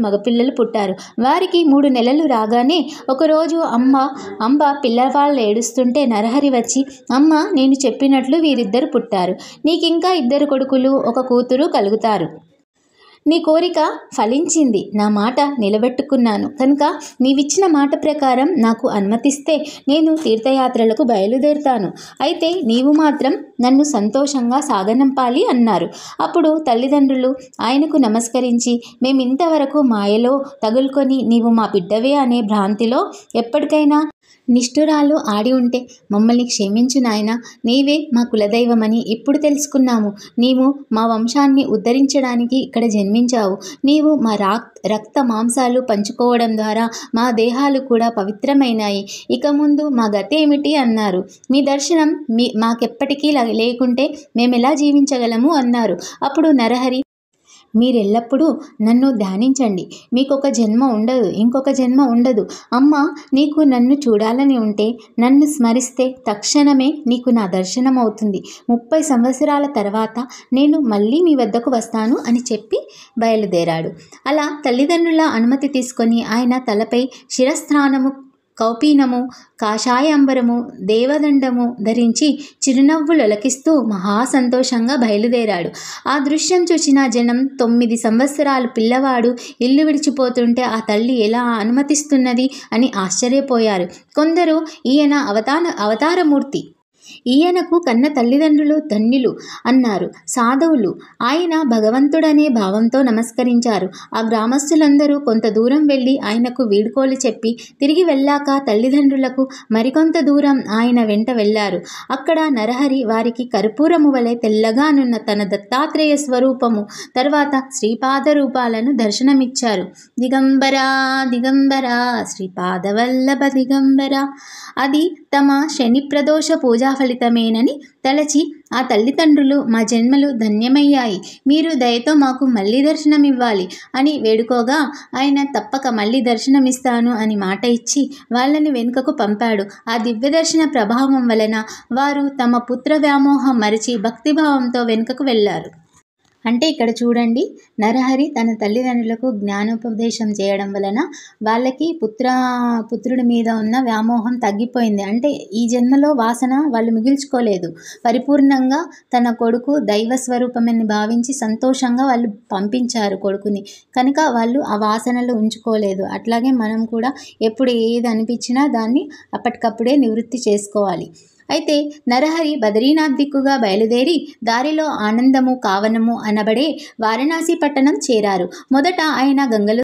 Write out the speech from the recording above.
మగపిల్లలు పుట్టారు. వారికి 3 నెలలు రాగానే ఒకరోజు అంబ పిల్లవాళ్ళు ఏడుస్తుంటే నరహరి వచ్చి, అమ్మ, నేను చెప్పినట్లు వీరిద్దరు పుట్టారు. నీకింకా 2 కొడుకులు, 1 కూతురు కలుగుతారు. నీ కోరిక ఫలించింది. నా మాట నిలబెట్టుకున్నాను కనుక నీవిచ్చిన మాట ప్రకారం నాకు అనుమతిస్తే నేను తీర్థయాత్రలకు బయలుదేరుతాను. అయితే నీవు మాత్రం నన్ను సంతోషంగా సాగనంపాలి అన్నారు. అప్పుడు తల్లిదండ్రులు ఆయనకు నమస్కరించి, మేమింతవరకు మాయలో తగులుకొని నీవు మా బిడ్డవే అనే భ్రాంతిలో ఎప్పటికైనా నిష్ఠురాలు ఆడి ఉంటే మమ్మల్ని క్షమించు నాయనా. నీవే మా కులదైవమని ఇప్పుడు తెలుసుకున్నాము. నీవు మా వంశాన్ని ఉద్ధరించడానికి ఇక్కడ జన్మించావు. నీవు మా రక్త మాంసాలు పంచుకోవడం ద్వారా మా దేహాలు కూడా పవిత్రమైనాయి. ఇక ముందు మా గతి ఏమిటి అన్నారు. మీ దర్శనం మాకెప్పటికీ లేకుంటే మేమెలా జీవించగలము అన్నారు. అప్పుడు నరహరి, మీరెల్లప్పుడూ నన్ను ధ్యానించండి. మీకొక జన్మ ఉండదు, ఇంకొక జన్మ ఉండదు. అమ్మ, నీకు నన్ను చూడాలని ఉంటే నన్ను స్మరిస్తే తక్షణమే నీకు నా దర్శనం అవుతుంది. 30 సంవత్సరాల తర్వాత నేను మళ్ళీ మీ వద్దకు వస్తాను అని చెప్పి బయలుదేరాడు. అలా తల్లిదండ్రుల అనుమతి తీసుకొని ఆయన తలపై శిరస్త్రాణము, కౌపీనము, కాషాయాంబరము, దేవదండము ధరించి చిరునవ్వులొలకిస్తూ మహాసంతోషంగా బయలుదేరాడు. ఆ దృశ్యం చూసిన జనం 9 సంవత్సరాలు పిల్లవాడు ఇల్లు విడిచిపోతుంటే ఆ తల్లి ఎలా అనుమతిస్తున్నది అని ఆశ్చర్యపోయారు. కొందరు ఈయన అవతారమూర్తి, ఈయనకు కన్న తల్లిదండ్రులు ధన్యులు అన్నారు. సాధువులు ఆయన భగవంతుడనే భావంతో నమస్కరించారు. ఆ గ్రామస్తులందరూ కొంత దూరం వెళ్ళి ఆయనకు వీడ్కోలు చెప్పి తిరిగి వెళ్ళాక తల్లిదండ్రులకు మరికొంత దూరం ఆయన వెంట వెళ్ళారు. అక్కడ నరహరి వారికి కర్పూరము వలె తెల్లగానున్న తన దత్తాత్రేయ స్వరూపము, తర్వాత శ్రీపాద రూపాలను దర్శనమిచ్చారు. దిగంబరా దిగంబరా శ్రీపాదవల్లభ దిగంబరా. అది తమ శని ప్రదోష పూజా ఫలితమేనని తలచి ఆ తల్లిదండ్రులు, మా జన్మలు ధన్యమయ్యాయి, మీరు దయతో మాకు మళ్ళీ దర్శనమివ్వాలి అని వేడుకోగా ఆయన తప్పక మళ్ళీ దర్శనమిస్తాను అని మాట ఇచ్చి వాళ్ళని వెనుకకు పంపాడు. ఆ దివ్య దర్శన ప్రభావం వలన వారు తమ పుత్ర వ్యామోహం మరిచి భక్తిభావంతో వెనుకకు వెళ్ళారు. అంటే ఇక్కడ చూడండి, నరహరి తన తల్లిదండ్రులకు జ్ఞానోపదేశం చేయడం వలన వాళ్ళకి పుత్రుడి మీద ఉన్న వ్యామోహం తగ్గిపోయింది. అంటే ఈ జన్మలో వాసన వాళ్ళు మిగిల్చుకోలేదు. పరిపూర్ణంగా తన కొడుకు దైవ స్వరూపమని భావించి సంతోషంగా వాళ్ళు పంపించారు కొడుకుని. కనుక వాళ్ళు ఆ వాసనలు ఉంచుకోలేదు. అట్లాగే మనం కూడా ఎప్పుడు ఏది అనిపించినా దాన్ని అప్పటికప్పుడే నివృత్తి చేసుకోవాలి. అయితే నరహరి బద్రీనాథ్ దిక్కుగా బయలుదేరి దారిలో ఆనందము కావనము అనబడే వారణాసి పట్టణం చేరారు. మొదట ఆయన గంగలో